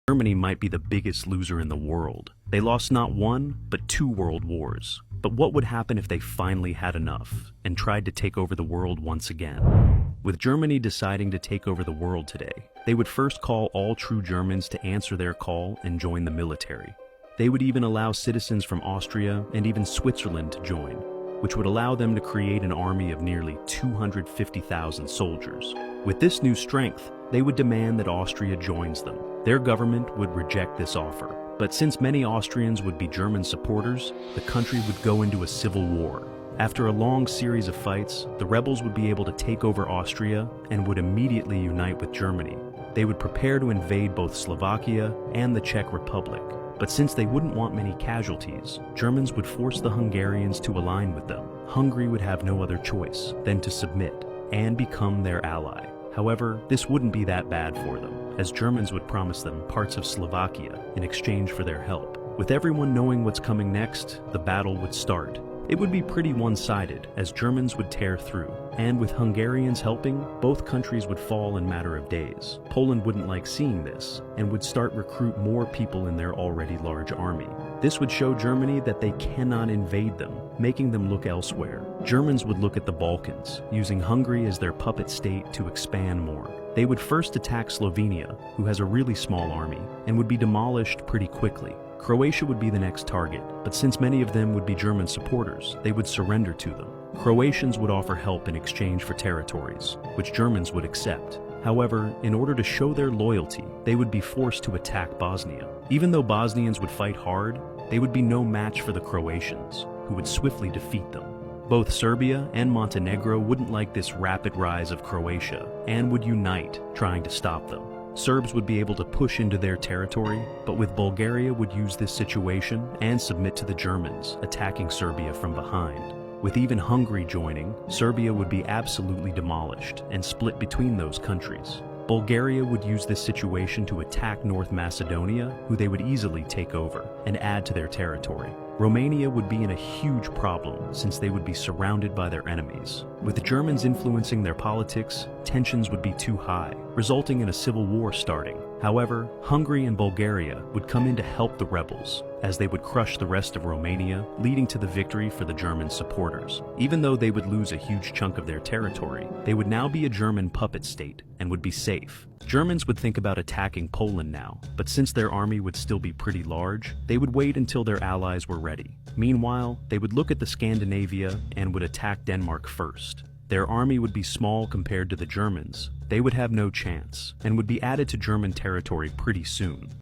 Germany might be the biggest loser in the world. They lost not one, but two world wars. But what would happen if they finally had enough and tried to take over the world once again? With Germany deciding to take over the world today, they would first call all true Germans to answer their call and join the military. They would even allow citizens from Austria and even Switzerland to join, which would allow them to create an army of nearly 250,000 soldiers. With this new strength, they would demand that Austria joins them. Their government would reject this offer. But since many Austrians would be German supporters, the country would go into a civil war. After a long series of fights, the rebels would be able to take over Austria and would immediately unite with Germany. They would prepare to invade both Slovakia and the Czech Republic. But since they wouldn't want many casualties, Germans would force the Hungarians to align with them. Hungary would have no other choice than to submit and become their ally. However, this wouldn't be that bad for them, as Germans would promise them parts of Slovakia in exchange for their help. With everyone knowing what's coming next, the battle would start. It would be pretty one-sided, as Germans would tear through, and with Hungarians helping, both countries would fall in a matter of days. Poland wouldn't like seeing this, and would start recruit more people in their already large army. This would show Germany that they cannot invade them, making them look elsewhere. Germans would look at the Balkans, using Hungary as their puppet state to expand more. They would first attack Slovenia, who has a really small army, and would be demolished pretty quickly. Croatia would be the next target, but since many of them would be German supporters, they would surrender to them. Croatians would offer help in exchange for territories, which Germans would accept. However, in order to show their loyalty, they would be forced to attack Bosnia. Even though Bosnians would fight hard, they would be no match for the Croatians, who would swiftly defeat them. Both Serbia and Montenegro wouldn't like this rapid rise of Croatia and would unite, trying to stop them. Serbs would be able to push into their territory, but with Bulgaria would use this situation and submit to the Germans, attacking Serbia from behind. With even Hungary joining, Serbia would be absolutely demolished and split between those countries. Bulgaria would use this situation to attack North Macedonia, who they would easily take over and add to their territory. Romania would be in a huge problem since they would be surrounded by their enemies. With the Germans influencing their politics, tensions would be too high, resulting in a civil war starting. However, Hungary and Bulgaria would come in to help the rebels, as they would crush the rest of Romania, leading to the victory for the German supporters. Even though they would lose a huge chunk of their territory, they would now be a German puppet state and would be safe. Germans would think about attacking Poland now, but since their army would still be pretty large, they would wait until their allies were ready. Meanwhile, they would look at the Scandinavia and would attack Denmark first. Their army would be small compared to the Germans. They would have no chance, and would be added to German territory pretty soon.